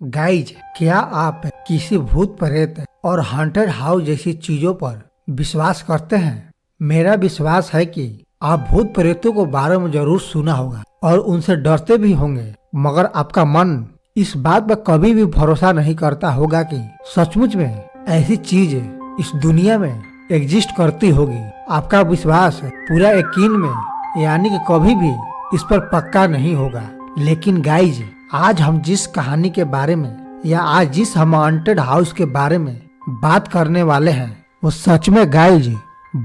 Guys, क्या आप किसी भूत प्रेत और हॉन्टेड हाउस जैसी चीजों पर विश्वास करते हैं? मेरा विश्वास है कि आप भूत प्रेतों को बारे में जरूर सुना होगा और उनसे डरते भी होंगे, मगर आपका मन इस बात पर कभी भी भरोसा नहीं करता होगा कि सचमुच में ऐसी चीज इस दुनिया में एग्जिस्ट करती होगी। आपका विश्वास पूरा यकीन में यानी कि कभी भी इस पर पक्का नहीं होगा। लेकिन गाइज, आज हम जिस कहानी के बारे में या आज जिस हम हॉन्टेड हाउस के बारे में बात करने वाले हैं वो सच में गाइज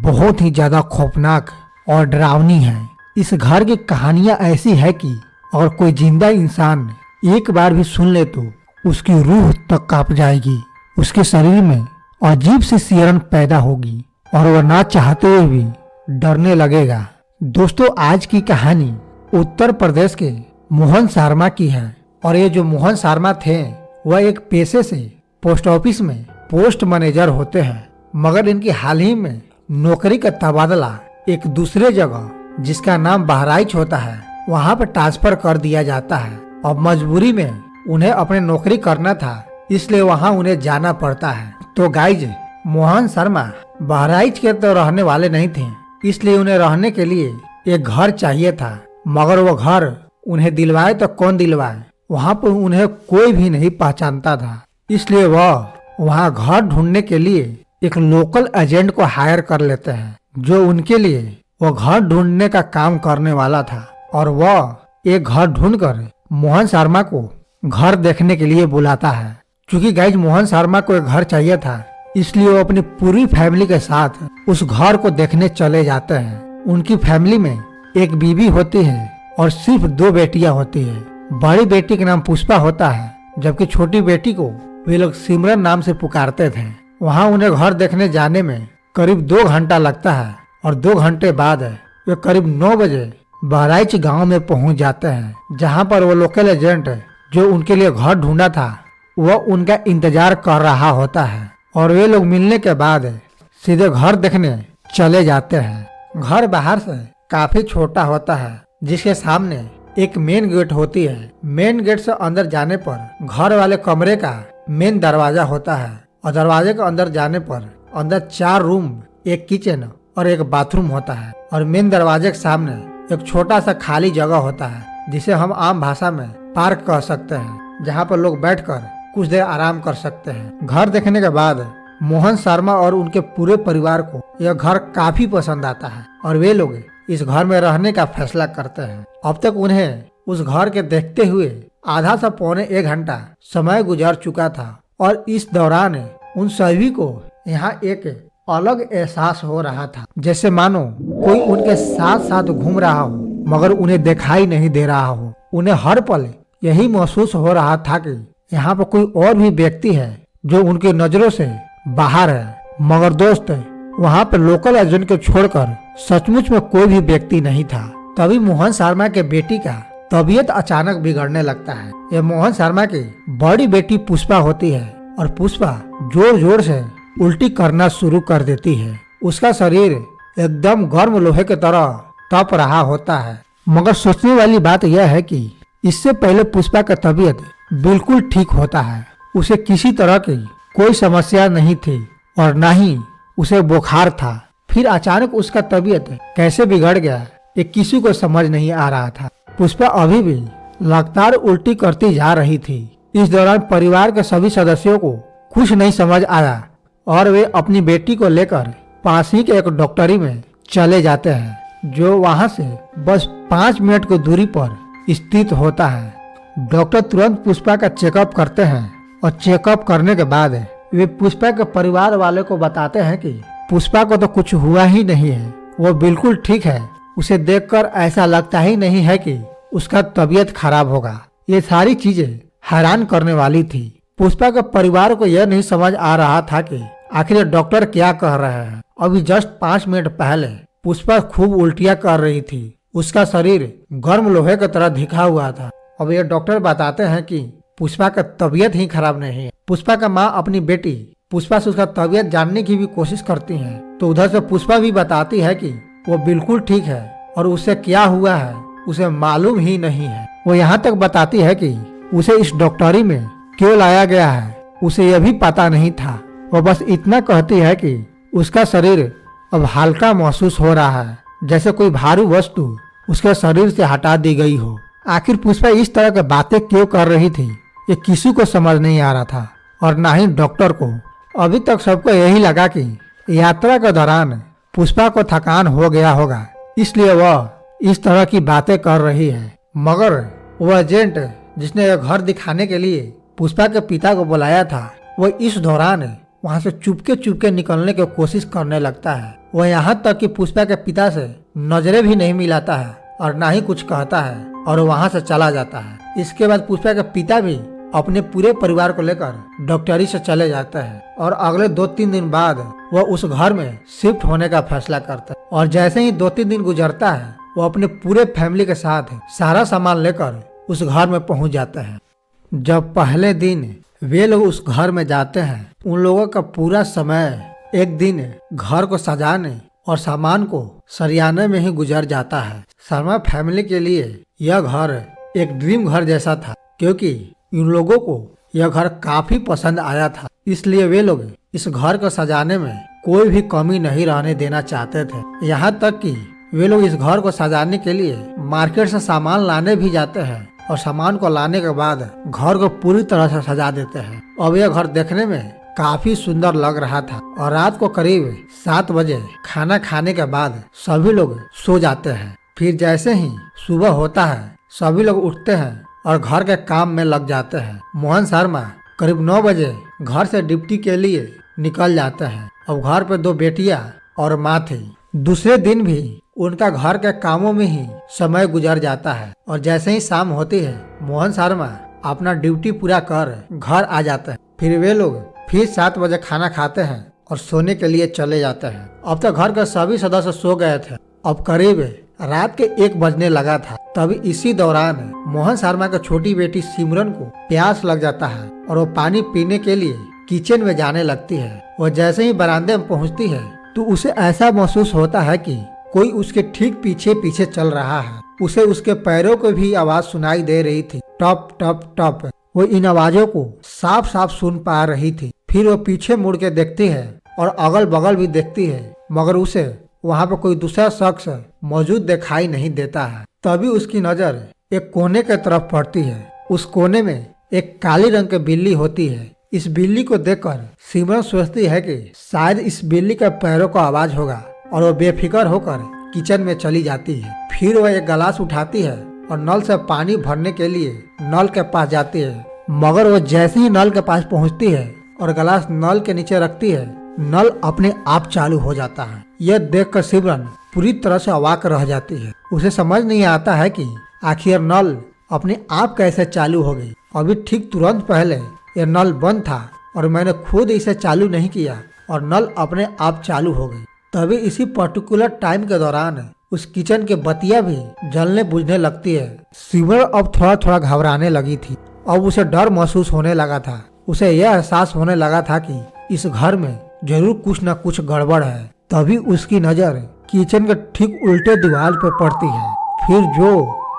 बहुत ही ज्यादा खौफनाक और डरावनी है। इस घर की कहानियां ऐसी है कि अगर कोई जिंदा इंसान एक बार भी सुन ले तो उसकी रूह तक कांप जाएगी, उसके शरीर में अजीब सी सिहरन पैदा होगी और वह ना चाहते हुए भी डरने लगेगा। दोस्तों, आज की कहानी उत्तर प्रदेश के मोहन शर्मा की है और ये जो मोहन शर्मा थे वह एक पेशे से पोस्ट ऑफिस में पोस्ट मैनेजर होते हैं, मगर इनकी हाल ही में नौकरी का तबादला एक दूसरे जगह जिसका नाम बहराइच होता है वहाँ पर ट्रांसफर कर दिया जाता है। और मजबूरी में उन्हें अपने नौकरी करना था, इसलिए वहाँ उन्हें जाना पड़ता है। तो गाइज, मोहन शर्मा बहराइच के तो रहने वाले नहीं थे, इसलिए उन्हें रहने के लिए एक घर चाहिए था, मगर वो घर उन्हें दिलवाए तो कौन दिलवाए, वहाँ पर उन्हें कोई भी नहीं पहचानता था। इसलिए वह वहाँ घर ढूंढने के लिए एक लोकल एजेंट को हायर कर लेते हैं जो उनके लिए वो घर ढूंढने का काम करने वाला था। और वह एक घर ढूंढकर मोहन शर्मा को घर देखने के लिए बुलाता है। क्योंकि गाइज, मोहन शर्मा को एक घर चाहिए था, इसलिए वो अपनी पूरी फैमिली के साथ उस घर को देखने चले जाते हैं। उनकी फैमिली में एक बीवी होती है और सिर्फ 2 बेटियां होती है। बड़ी बेटी का नाम पुष्पा होता है, जबकि छोटी बेटी को वे लोग सिमरन नाम से पुकारते थे। वहाँ उन्हें घर देखने जाने में करीब 2 घंटा लगता है और 2 घंटे बाद वे करीब 9 बजे बहराइच गांव में पहुंच जाते हैं, जहां पर वो लोकल एजेंट जो उनके लिए घर ढूंढा था वह उनका इंतजार कर रहा होता है। और वे लोग मिलने के बाद सीधे घर देखने चले जाते हैं। घर बाहर से काफी छोटा होता है, जिसके सामने एक मेन गेट होती है। मेन गेट से अंदर जाने पर घर वाले कमरे का मेन दरवाजा होता है और दरवाजे के अंदर जाने पर अंदर 4 रूम, एक किचन और एक बाथरूम होता है। और मेन दरवाजे के सामने एक छोटा सा खाली जगह होता है जिसे हम आम भाषा में पार्क कह सकते हैं, जहाँ पर लोग बैठकर कुछ देर आराम कर सकते हैं। घर देखने के बाद मोहन शर्मा और उनके पूरे परिवार को यह घर काफी पसंद आता है और वे लोग इस घर में रहने का फैसला करते हैं। अब तक उन्हें उस घर के देखते हुए आधा से पौने 1 घंटा समय गुजर चुका था और इस दौरान उन सभी को यहाँ एक अलग एहसास हो रहा था, जैसे मानो कोई उनके साथ साथ घूम रहा हो मगर उन्हें दिखाई नहीं दे रहा हो। उन्हें हर पल यही महसूस हो रहा था कि यहाँ पर कोई और भी व्यक्ति है जो उनकी नजरों से बाहर है। मगर दोस्त, वहाँ पर लोकल एजेंट को छोड़कर सचमुच में कोई भी व्यक्ति नहीं था। तभी मोहन शर्मा के बेटी का तबीयत अचानक बिगड़ने लगता है। यह मोहन शर्मा की बड़ी बेटी पुष्पा होती है और पुष्पा जोर जोर से उल्टी करना शुरू कर देती है। उसका शरीर एकदम गर्म लोहे की तरह तप रहा होता है। मगर सोचने वाली बात यह है कि इससे पहले पुष्पा का तबीयत बिल्कुल ठीक होता है। उसे किसी तरह की कोई समस्या नहीं थी और न ही उसे बुखार था। फिर अचानक उसका तबीयत कैसे बिगड़ गया ये किसी को समझ नहीं आ रहा था। पुष्पा अभी भी लगातार उल्टी करती जा रही थी। इस दौरान परिवार के सभी सदस्यों को कुछ नहीं समझ आया और वे अपनी बेटी को लेकर पास ही के एक डॉक्टरी में चले जाते हैं, जो वहां से बस 5 मिनट की दूरी पर स्थित होता है। डॉक्टर तुरंत पुष्पा का चेकअप करते हैं और चेकअप करने के बाद वे पुष्पा के परिवार वाले को बताते हैं कि पुष्पा को तो कुछ हुआ ही नहीं है, वो बिल्कुल ठीक है। उसे देखकर ऐसा लगता ही नहीं है कि उसका तबीयत खराब होगा। ये सारी चीजें हैरान करने वाली थी। पुष्पा के परिवार को यह नहीं समझ आ रहा था कि आखिर डॉक्टर क्या कह रहे हैं। अभी जस्ट 5 मिनट पहले पुष्पा खूब उल्टियाँ कर रही थी, उसका शरीर गर्म लोहे की तरह दिखा हुआ था। अब ये डॉक्टर बताते हैं कि पुष्पा का तबीयत ही खराब नहीं है। पुष्पा का माँ अपनी बेटी पुष्पा से उसका तबीयत जानने की भी कोशिश करती है, तो उधर से पुष्पा भी बताती है कि वो बिल्कुल ठीक है और उसे क्या हुआ है उसे मालूम ही नहीं है। वो यहाँ तक बताती है कि उसे इस डॉक्टरी में क्यों लाया गया है उसे यह भी पता नहीं था। वो बस इतना कहती है कि उसका शरीर अब हल्का महसूस हो रहा है, जैसे कोई भारी वस्तु उसके शरीर से हटा दी गई हो। आखिर पुष्पा इस तरह की बातें क्यों कर रही थी ये किसी को समझ नहीं आ रहा था, और ना ही डॉक्टर को। अभी तक सबको यही लगा कि यात्रा के दौरान पुष्पा को थकान हो गया होगा, इसलिए वह इस तरह की बातें कर रही है। मगर वह एजेंट जिसने यह घर दिखाने के लिए पुष्पा के पिता को बुलाया था, वह इस दौरान वहां से चुपके निकलने की कोशिश करने लगता है। वह यहाँ तक कि पुष्पा के पिता से नजरें भी नहीं मिलाता है और ना ही कुछ कहता है और वहां से चला जाता है। इसके बाद पुष्पा के पिता भी अपने पूरे परिवार को लेकर डॉक्टरी से चले जाते हैं और अगले 2-3 दिन बाद वह उस घर में शिफ्ट होने का फैसला करता है। और जैसे ही 2-3 दिन गुजरता है, वो अपने पूरे फैमिली के साथ सारा सामान लेकर उस घर में पहुंच जाते हैं। जब पहले दिन वे लोग उस घर में जाते हैं, उन लोगों का पूरा समय एक दिन घर को सजाने और सामान को सरियाने में ही गुजर जाता है। शर्मा फैमिली के लिए यह घर एक ड्रीम घर जैसा था, क्योंकि इन लोगों को यह घर काफी पसंद आया था। इसलिए वे लोग इस घर को सजाने में कोई भी कमी नहीं रहने देना चाहते थे। यहाँ तक कि वे लोग इस घर को सजाने के लिए मार्केट से सामान लाने भी जाते हैं और सामान को लाने के बाद घर को पूरी तरह से सजा देते हैं। अब यह घर देखने में काफी सुंदर लग रहा था और रात को करीब 7 बजे खाना खाने के बाद सभी लोग सो जाते हैं। फिर जैसे ही सुबह होता है, सभी लोग उठते हैं और घर के काम में लग जाते हैं। मोहन शर्मा करीब 9 बजे घर से ड्यूटी के लिए निकल जाते हैं। अब घर पे 2 बेटियां और माँ थी। दूसरे दिन भी उनका घर के कामों में ही समय गुजर जाता है और जैसे ही शाम होती है, मोहन शर्मा अपना ड्यूटी पूरा कर घर आ जाते हैं। फिर वे लोग फिर 7 बजे खाना खाते हैं और सोने के लिए चले जाते हैं। अब तक घर के सभी सदस्य सो गए थे। अब करीब रात के 1 बजने लगा था। तभी इसी दौरान मोहन शर्मा की छोटी बेटी सिमरन को प्यास लग जाता है और वो पानी पीने के लिए किचन में जाने लगती है। वह जैसे ही बरामदे में पहुंचती है तो उसे ऐसा महसूस होता है कि कोई उसके ठीक पीछे पीछे चल रहा है। उसे उसके पैरों को भी आवाज सुनाई दे रही थी, टप टप टप। वो इन आवाजों को साफ साफ सुन पा रही थी। फिर वो पीछे मुड़ के देखती है और अगल बगल भी देखती है, मगर उसे वहाँ पे कोई दूसरा शख्स मौजूद दिखाई नहीं देता है। तभी उसकी नजर एक कोने की तरफ पड़ती है। उस कोने में एक काली रंग की बिल्ली होती है। इस बिल्ली को देखकर सिमरन सोचती है कि शायद इस बिल्ली के पैरों का आवाज होगा और वो बेफिक्र होकर किचन में चली जाती है। फिर वह एक गिलास उठाती है और नल से पानी भरने के लिए नल के पास जाती है, मगर वो जैसे ही नल के पास पहुंचती है और गिलास नल के नीचे रखती है, नल अपने आप चालू हो जाता है। यह देखकर सिमरन पूरी तरह से अवाक रह जाती है। उसे समझ नहीं आता है कि आखिर नल अपने आप कैसे चालू हो गई। अभी ठीक तुरंत पहले यह नल बंद था और मैंने खुद इसे चालू नहीं किया और नल अपने आप चालू हो गई। तभी इसी पर्टिकुलर टाइम के दौरान उस किचन के बत्तियां भी जलने बुझने लगती है। सिमरन अब थोड़ा थोड़ा घबराने लगी थी। अब उसे डर महसूस होने लगा था। उसे यह एहसास होने लगा था कि इस घर में जरूर कुछ न कुछ गड़बड़ है। तभी उसकी नजर किचन के ठीक उल्टे दीवार पर पड़ती है। फिर जो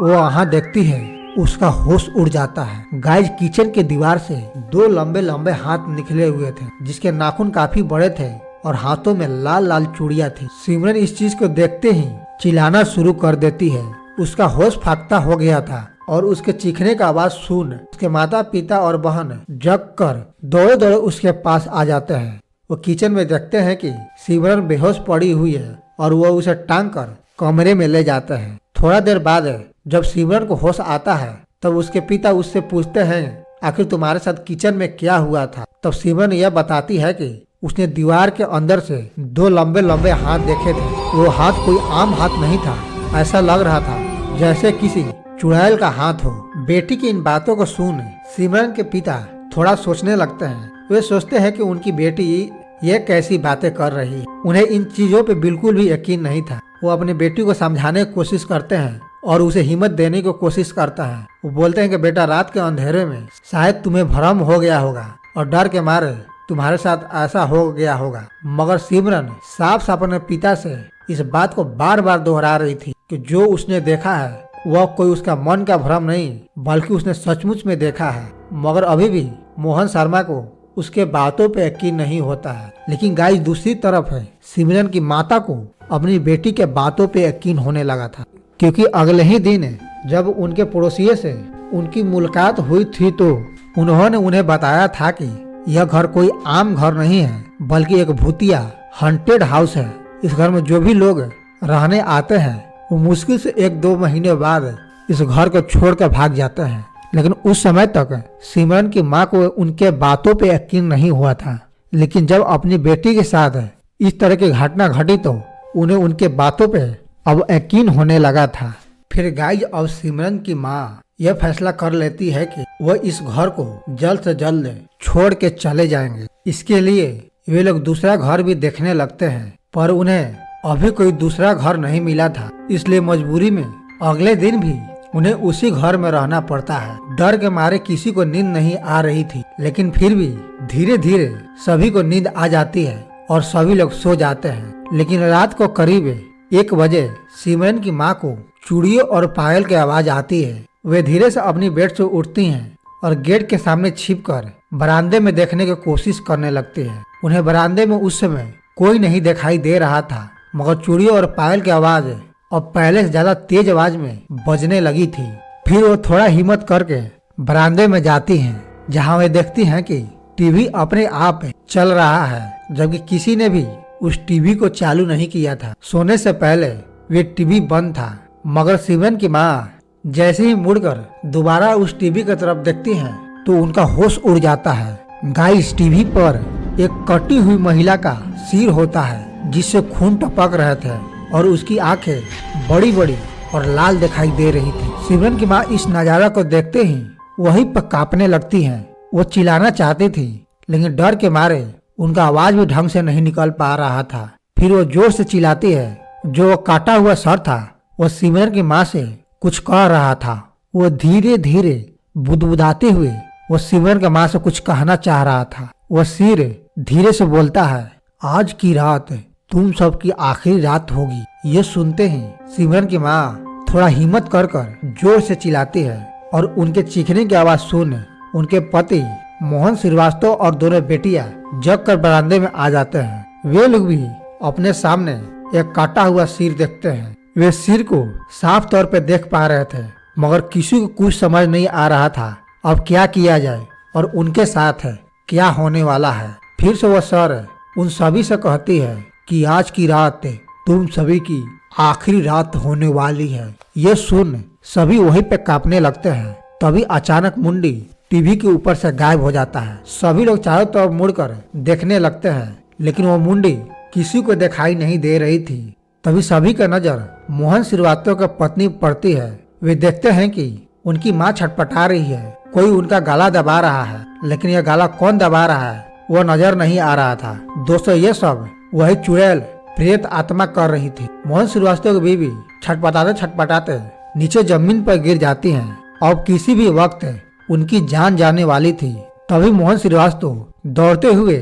वो वहाँ देखती है, उसका होश उड़ जाता है। गाइस, किचन के दीवार से 2 लंबे लंबे हाथ निकले हुए थे, जिसके नाखून काफी बड़े थे और हाथों में लाल लाल चूड़ियां थी। सिमरन इस चीज को देखते ही चिल्लाना शुरू कर देती है। उसका होश फाख्ता हो गया था और उसके चीखने का आवाज सुन उसके माता पिता और बहन जग कर दौड़े दौड़े उसके पास आ जाते हैं। वो किचन में देखते हैं कि सिमरन बेहोश पड़ी हुई है और वो उसे टांग कर कमरे में ले जाते हैं। थोड़ा देर बाद जब सिमरन को होश आता है, तब उसके पिता उससे पूछते हैं, आखिर तुम्हारे साथ किचन में क्या हुआ था। तब सिमरन यह बताती है कि उसने दीवार के अंदर से 2 लंबे लंबे हाथ देखे थे। वो हाथ कोई आम हाथ नहीं था। ऐसा लग रहा था जैसे किसी चुड़ैल का हाथ हो। बेटी की इन बातों को सुन सिमरन के पिता थोड़ा सोचने लगते हैं। वे सोचते हैं कि उनकी बेटी ये कैसी बातें कर रही है। उन्हें इन चीजों पे बिल्कुल भी यकीन नहीं था। वो अपनी बेटी को समझाने की कोशिश करते हैं और उसे हिम्मत देने की कोशिश करता है। वो बोलते हैं कि बेटा, रात के अंधेरे में शायद तुम्हें भ्रम हो गया होगा और डर के मारे तुम्हारे साथ ऐसा हो गया होगा। मगर सिमरन साफ साफ अपने पिता से इस बात को बार बार दोहरा रही थी कि जो उसने देखा है वह कोई उसका मन का भ्रम नहीं, बल्कि उसने सचमुच में देखा है। मगर अभी भी मोहन शर्मा को उसके बातों पे यकीन नहीं होता है। लेकिन गाइस दूसरी तरफ है सिमरन की माता को अपनी बेटी के बातों पे यकीन होने लगा था, क्योंकि अगले ही दिन जब उनके पड़ोसियों से उनकी मुलाकात हुई थी तो उन्होंने उन्हें बताया था कि यह घर कोई आम घर नहीं है, बल्कि एक भूतिया हॉन्टेड हाउस है। इस घर में जो भी लोग रहने आते हैं वो मुश्किल से 1-2 महीने बाद इस घर को छोड़कर भाग जाते हैं। लेकिन उस समय तक सिमरन की माँ को उनके बातों पे यकीन नहीं हुआ था। लेकिन जब अपनी बेटी के साथ इस तरह की घटना घटी तो उन्हें उनके बातों पे अब यकीन होने लगा था। फिर गाइस अब सिमरन की माँ यह फैसला कर लेती है कि वह इस घर को जल्द से जल्द छोड़ के चले जाएंगे। इसके लिए वे लोग दूसरा घर भी देखने लगते हैं, पर उन्हें अभी कोई दूसरा घर नहीं मिला था। इसलिए मजबूरी में अगले दिन भी उन्हें उसी घर में रहना पड़ता है। डर के मारे किसी को नींद नहीं आ रही थी, लेकिन फिर भी धीरे धीरे सभी को नींद आ जाती है और सभी लोग सो जाते हैं। लेकिन रात को करीब 1 बजे सिमरन की माँ को चूड़ियों और पायल की आवाज आती है। वे धीरे से अपनी बेड से उठती हैं और गेट के सामने छिपकर बरामदे में देखने की कोशिश करने लगती है। उन्हें बरामदे में उस समय कोई नहीं दिखाई दे रहा था, मगर चूड़ियों और पायल की आवाज अब पहले से ज्यादा तेज आवाज में बजने लगी थी। फिर वो थोड़ा हिम्मत करके बरामदे में जाती हैं, जहां वे देखती हैं कि टीवी अपने आप चल रहा है, जबकि किसी ने भी उस टीवी को चालू नहीं किया था। सोने से पहले वे टीवी बंद था, मगर सिमरन की माँ जैसे ही मुड़कर दोबारा उस टीवी की तरफ देखती हैं तो उनका होश उड़ जाता है। गाइस टीवी पर एक कटी हुई महिला का सिर होता है, जिससे खून टपक रहे थे और उसकी आंखें बड़ी बड़ी और लाल दिखाई दे रही थी। सिमरन की माँ इस नजारा को देखते ही वहीं पर कांपने लगती हैं। वो चिल्लाना चाहती थी, लेकिन डर के मारे उनका आवाज भी ढंग से नहीं निकल पा रहा था। फिर वो जोर से चिल्लाती है। जो वो काटा हुआ सर था वो सिमरन की माँ से कुछ कह रहा था। वो धीरे धीरे बुदबुदाते हुए वो सिमरन की माँ से कुछ कहना चाह रहा था। वो सिर धीरे से बोलता है, आज की रात तुम सबकी आखिरी रात होगी। ये सुनते ही सिमरन की माँ थोड़ा हिम्मत कर जोर से चिल्लाती है और उनके चीखने की आवाज सुन उनके पति मोहन श्रीवास्तव और दोनों बेटियां जग कर बरामदे में आ जाते हैं। वे लोग भी अपने सामने एक काटा हुआ सिर देखते हैं। वे सिर को साफ तौर पे देख पा रहे थे, मगर किसी को कुछ समझ नहीं आ रहा था अब क्या किया जाए और उनके साथ क्या होने वाला है। फिर से वो सर उन सभी से कहती है कि आज की रात तुम सभी की आखिरी रात होने वाली है। ये सुन सभी वहीं पे कांपने लगते हैं। तभी अचानक मुंडी टीवी के ऊपर से गायब हो जाता है। सभी लोग चारों तरफ मुड़कर देखने लगते हैं, लेकिन वो मुंडी किसी को दिखाई नहीं दे रही थी। तभी सभी का नजर मोहन श्रीवास्तव की पत्नी पड़ती है। वे देखते हैं कि उनकी माँ छटपटा रही है, कोई उनका गला दबा रहा है, लेकिन यह गला कौन दबा रहा है वो नजर नहीं आ रहा था। दोस्तों ये सब वही चुड़ैल प्रेत आत्मा कर रही थी। मोहन श्रीवास्तव की बीवी छटपटाते छटपटाते नीचे जमीन पर गिर जाती हैं। अब किसी भी वक्त उनकी जान जाने वाली थी। तभी मोहन श्रीवास्तव दौड़ते हुए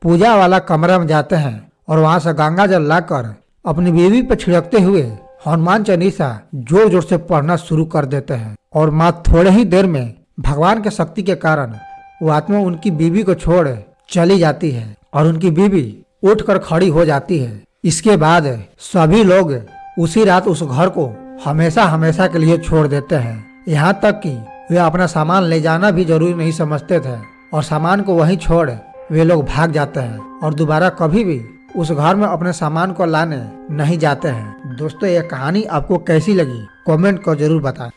पूजा वाला कमरा में जाते हैं और वहां से गंगा जल लाकर अपनी बीवी पर छिड़कते हुए हनुमान चालीसा जोर जोर से पढ़ना शुरू कर देते हैं। और माँ थोड़े ही देर में भगवान के शक्ति के कारण वो आत्मा उनकी बीवी को छोड़ चली जाती है और उनकी बीवी उठकर खड़ी हो जाती है। इसके बाद सभी लोग उसी रात उस घर को हमेशा हमेशा के लिए छोड़ देते हैं। यहाँ तक कि वे अपना सामान ले जाना भी जरूरी नहीं समझते थे और सामान को वहीं छोड़ वे लोग भाग जाते हैं और दोबारा कभी भी उस घर में अपने सामान को लाने नहीं जाते हैं। दोस्तों ये कहानी आपको कैसी लगी कमेंट को जरूर बताएं।